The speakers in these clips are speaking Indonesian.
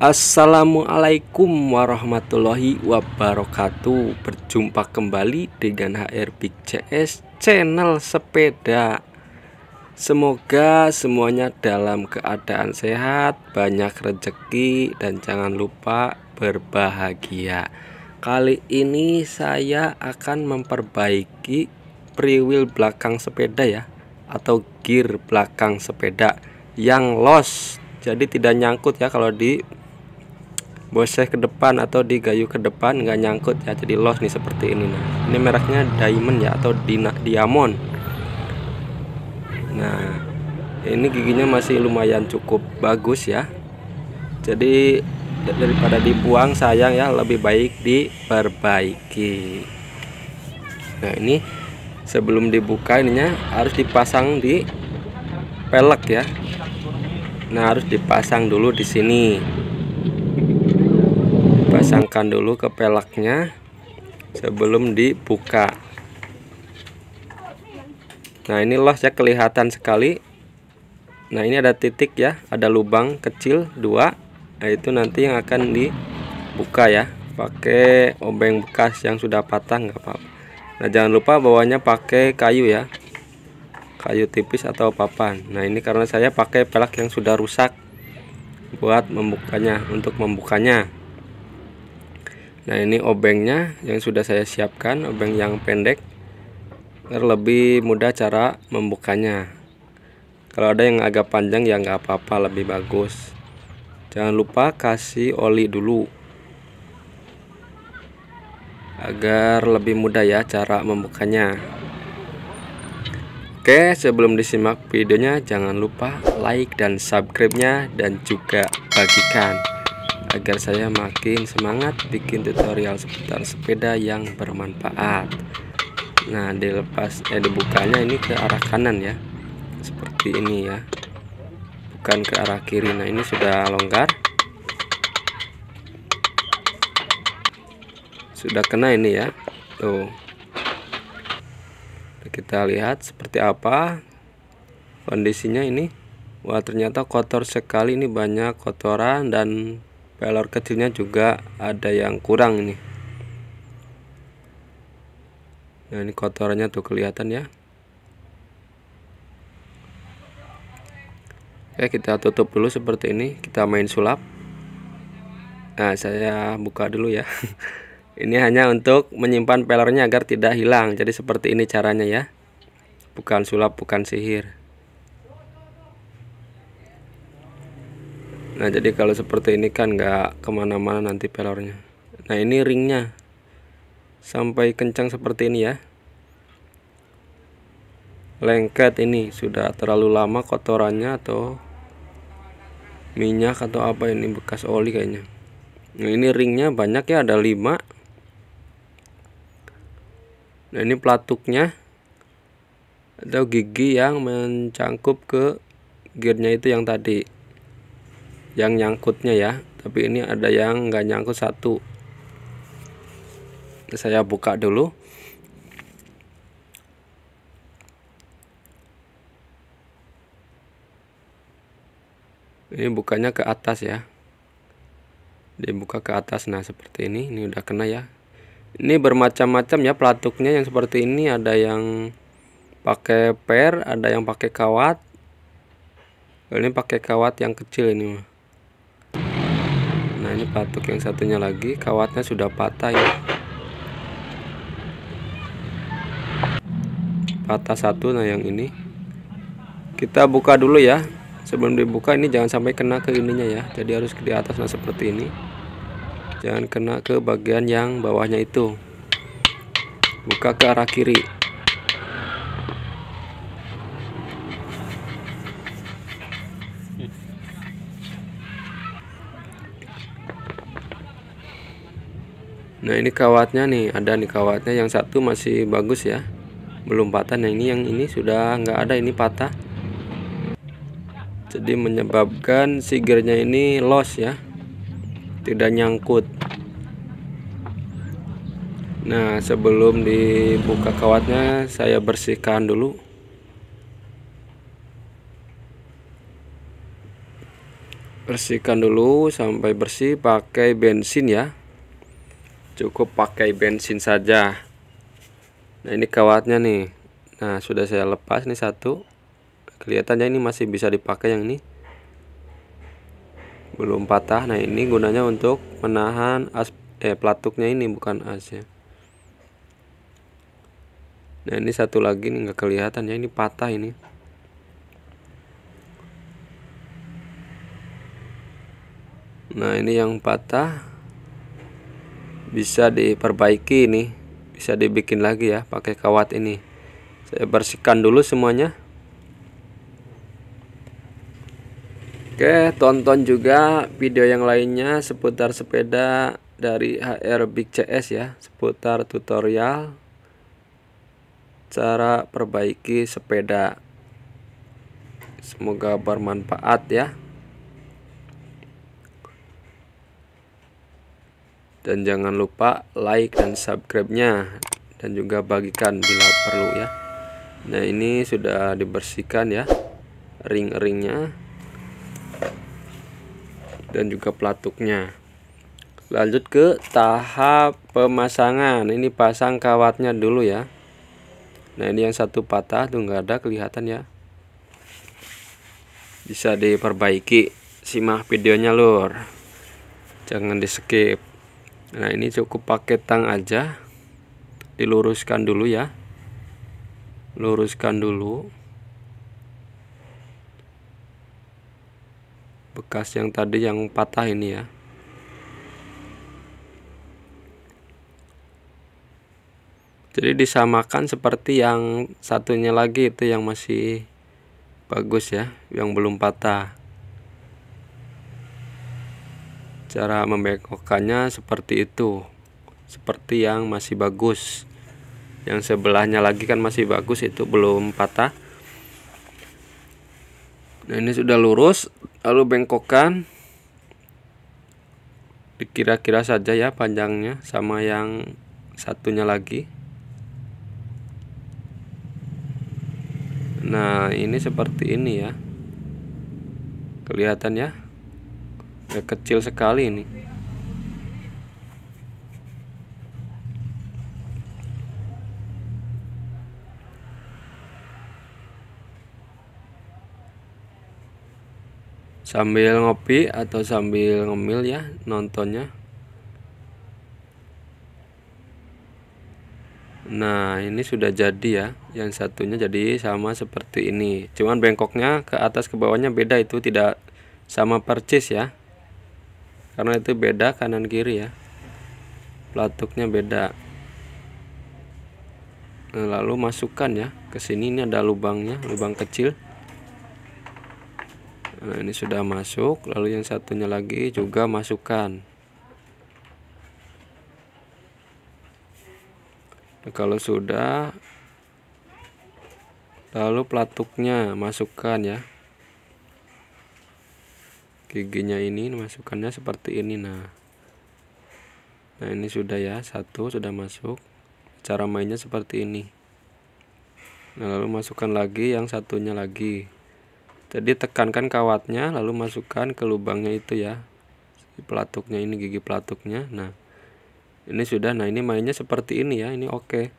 Assalamualaikum warahmatullahi wabarakatuh. Berjumpa kembali dengan HR Big CS channel sepeda. Semoga semuanya dalam keadaan sehat, banyak rezeki, dan jangan lupa berbahagia. Kali ini saya akan memperbaiki freewheel belakang sepeda ya, atau gear belakang sepeda yang los. Jadi tidak nyangkut ya, kalau di boseh ke depan atau digayu ke depan nggak nyangkut ya, jadi los nih seperti ini. Nah, ini mereknya Diamond ya, atau Diamond. Nah, ini giginya masih lumayan cukup bagus ya, jadi daripada dibuang sayang ya, lebih baik diperbaiki. Nah, ini sebelum dibuka ininya harus dipasang di pelek ya. Nah, harus dipasang dulu di sini. Pasangkan dulu ke peleknya sebelum dibuka. Nah, ini los ya, kelihatan sekali. Nah, ini ada titik ya, ada lubang kecil 2. Nah, itu nanti yang akan dibuka ya, pakai obeng bekas yang sudah patah nggak apa-apa. Nah, jangan lupa bawahnya pakai kayu ya, kayu tipis atau papan. Nah, ini karena saya pakai pelek yang sudah rusak buat membukanya, untuk membukanya. Nah, ini obengnya yang sudah saya siapkan, obeng yang pendek agar lebih mudah cara membukanya. Kalau ada yang agak panjang ya nggak apa-apa, lebih bagus. Jangan lupa kasih oli dulu agar lebih mudah ya cara membukanya. Oke, sebelum disimak videonya jangan lupa like dan subscribe-nya, dan juga bagikan agar saya makin semangat bikin tutorial seputar sepeda yang bermanfaat. Nah, dibukanya ini ke arah kanan ya, seperti ini ya, bukan ke arah kiri. Nah, ini sudah longgar, sudah kena ini ya, tuh. Kita lihat seperti apa kondisinya ini. Wah, ternyata kotor sekali, ini banyak kotoran, dan pelor kecilnya juga ada yang kurang ini. Nah, ini kotorannya tuh kelihatan ya. Oke, kita tutup dulu seperti ini, kita main sulap. Nah, saya buka dulu ya. Ini hanya untuk menyimpan pelornya agar tidak hilang. Jadi seperti ini caranya ya, bukan sulap, bukan sihir. Nah, jadi kalau seperti ini kan nggak kemana-mana nanti pelornya. Nah, ini ringnya sampai kencang seperti ini ya. Lengket, ini sudah terlalu lama kotorannya, atau minyak atau apa ini, bekas oli kayaknya. Nah, ini ringnya banyak ya, ada 5. Nah, ini pelatuknya atau gigi yang mencangkup ke gearnya itu yang tadi, yang nyangkutnya ya, tapi ini ada yang nggak nyangkut satu. Saya buka dulu. Ini bukanya ke atas ya, dibuka ke atas. Nah, seperti ini udah kena ya. Ini bermacam-macam ya pelatuknya, yang seperti ini ada yang pakai per, ada yang pakai kawat. Ini pakai kawat yang kecil ini. Nah, ini pelatuk yang satunya lagi, kawatnya sudah patah ya, patah satu. Nah, yang ini kita buka dulu ya. Sebelum dibuka ini jangan sampai kena ke ininya ya, jadi harus di atas. Nah, seperti ini, jangan kena ke bagian yang bawahnya itu. Buka ke arah kiri. Nah, ini kawatnya nih, ada nih kawatnya, yang satu masih bagus ya, belum patah. Nah, ini yang ini sudah nggak ada, ini patah. Jadi menyebabkan si gearnya ini los ya, tidak nyangkut. Nah, sebelum dibuka kawatnya saya bersihkan dulu. Bersihkan dulu sampai bersih pakai bensin ya, cukup pakai bensin saja. Nah ini kawatnya nih, nah sudah saya lepas nih satu, kelihatannya ini masih bisa dipakai, yang ini belum patah. Nah ini gunanya untuk menahan pelatuknya ini, bukan as ya. Nah ini satu lagi nih, nggak kelihatan ya, ini patah ini. Nah ini yang patah bisa diperbaiki nih, bisa dibikin lagi ya pakai kawat ini. Saya bersihkan dulu semuanya. Oke, tonton juga video yang lainnya seputar sepeda dari HR Big CS ya, seputar tutorial cara perbaiki sepeda. Semoga bermanfaat ya. Dan jangan lupa like dan subscribe-nya, dan juga bagikan bila perlu ya. Nah ini sudah dibersihkan ya, ring-ringnya dan juga pelatuknya. Lanjut ke tahap pemasangan. Ini pasang kawatnya dulu ya. Nah ini yang satu patah tuh, nggak ada kelihatan ya, bisa diperbaiki. Simak videonya lur, jangan di skip. Nah ini cukup pakai tang aja, diluruskan dulu ya, luruskan dulu bekas yang tadi yang patah ini ya. Jadi disamakan seperti yang satunya lagi, itu yang masih bagus ya, yang belum patah. Cara membengkokkannya seperti itu, seperti yang masih bagus. Yang sebelahnya lagi kan masih bagus, itu belum patah. Nah ini sudah lurus, lalu bengkokkan dikira-kira saja ya panjangnya sama yang satunya lagi. Nah ini seperti ini ya, kelihatan ya, kecil sekali ini. Sambil ngopi atau sambil ngemil ya nontonnya. Nah ini sudah jadi ya, yang satunya jadi sama seperti ini, cuman bengkoknya ke atas ke bawahnya beda, itu tidak sama persis ya, karena itu beda kanan kiri ya, pelatuknya beda. Nah, lalu masukkan ya ke sini, ini ada lubangnya, lubang kecil. Nah ini sudah masuk, lalu yang satunya lagi juga masukkan. Nah, kalau sudah, lalu pelatuknya masukkan ya, giginya ini masukkannya seperti ini. Nah ini sudah ya, satu sudah masuk. Cara mainnya seperti ini. Nah lalu masukkan lagi yang satunya lagi. Jadi tekankan kawatnya, lalu masukkan ke lubangnya itu ya, pelatuknya ini, gigi pelatuknya. Nah ini sudah. Nah ini mainnya seperti ini ya, ini oke.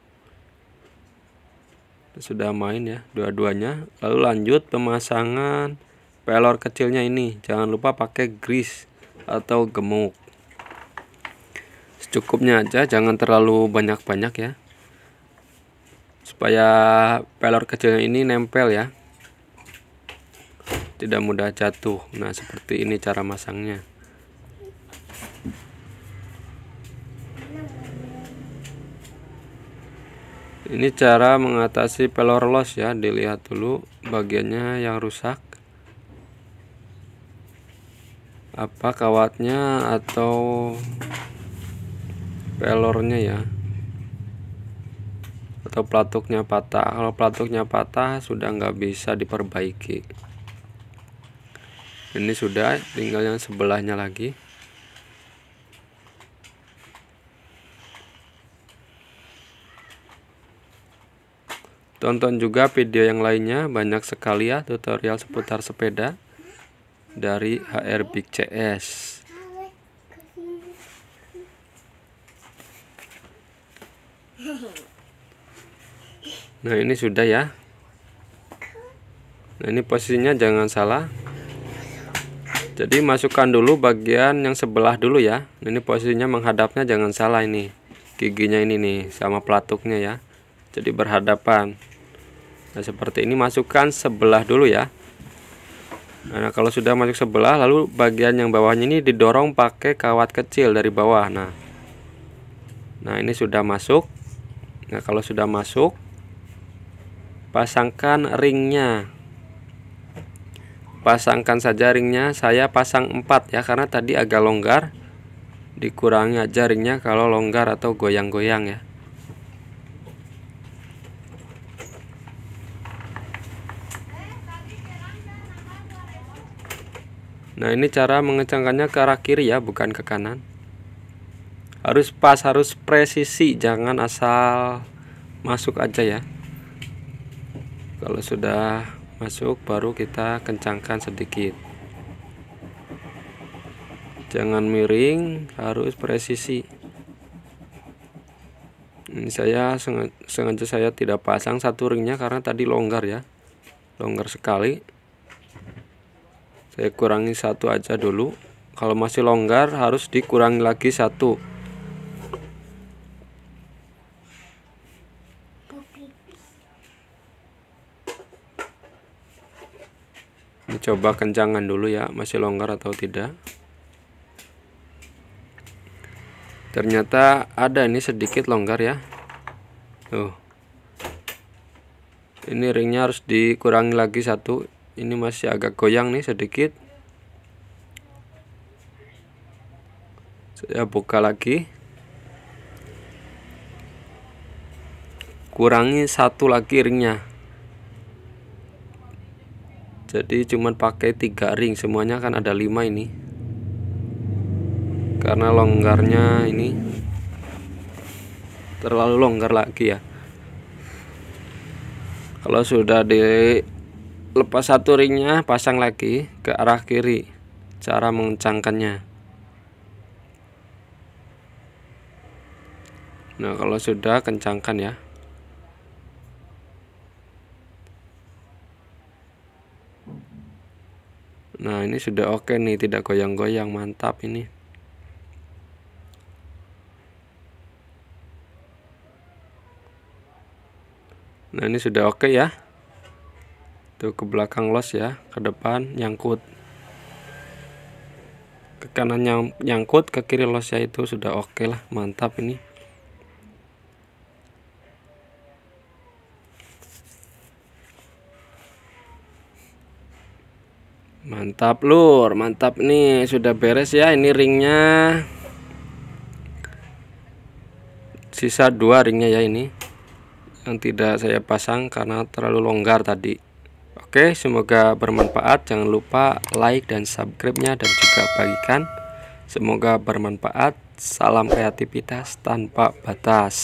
Sudah main ya dua-duanya. Lalu lanjut pemasangan pelor kecilnya ini, jangan lupa pakai grease atau gemuk. Secukupnya aja, jangan terlalu banyak-banyak ya, supaya pelor kecilnya ini nempel ya, tidak mudah jatuh. Nah seperti ini cara masangnya. Ini cara mengatasi pelor loss ya, dilihat dulu bagiannya yang rusak, apa kawatnya atau pelornya ya, atau pelatuknya patah. Kalau pelatuknya patah sudah nggak bisa diperbaiki. Ini sudah, tinggal yang sebelahnya lagi. Tonton juga video yang lainnya, banyak sekali ya tutorial seputar sepeda. dari HR Big CS. Nah, ini sudah ya. Nah, ini posisinya jangan salah. Jadi masukkan dulu bagian yang sebelah dulu ya. Ini posisinya menghadapnya jangan salah, ini giginya ini nih sama pelatuknya ya, jadi berhadapan. Nah, seperti ini masukkan sebelah dulu ya. Nah, kalau sudah masuk sebelah, lalu bagian yang bawahnya ini didorong pakai kawat kecil dari bawah. Nah, ini sudah masuk. Nah, kalau sudah masuk, pasangkan ringnya. Pasangkan saja ringnya. Saya pasang 4 ya, karena tadi agak longgar. Dikurangi aja ringnya kalau longgar atau goyang-goyang ya. Nah, ini cara mengencangkannya ke arah kiri ya, bukan ke kanan. Harus pas, harus presisi, jangan asal masuk aja ya. Kalau sudah masuk baru kita kencangkan sedikit. Jangan miring, harus presisi. Ini saya sengaja saya tidak pasang satu ringnya karena tadi longgar ya. Longgar sekali. Saya kurangi satu aja dulu. Kalau masih longgar harus dikurangi lagi satu. Ini coba kencangan dulu ya, masih longgar atau tidak. Ternyata ada ini sedikit longgar ya. Tuh. Ini ringnya harus dikurangi lagi satu. Ini masih agak goyang nih sedikit. Saya buka lagi. Kurangi satu lagi ringnya. Jadi cuman pakai 3 ring, semuanya kan ada 5 ini. Karena longgarnya ini terlalu longgar lagi ya. Kalau sudah dilepas satu ringnya, pasang lagi ke arah kiri. Cara mengencangkannya. Nah, kalau sudah, kencangkan ya. Nah, ini sudah oke nih, tidak goyang-goyang, mantap ini. Nah, ini sudah oke ya. Tuh, ke belakang los ya, ke depan nyangkut. Ke kanan nyangkut, ke kiri los ya, itu sudah oke lah, mantap ini. Mantap lur, mantap nih, sudah beres ya. Ini ringnya sisa 2 ringnya ya, ini yang tidak saya pasang karena terlalu longgar tadi. Oke, semoga bermanfaat. Jangan lupa like dan subscribe-nya dan juga bagikan. Semoga bermanfaat. Salam kreativitas tanpa batas.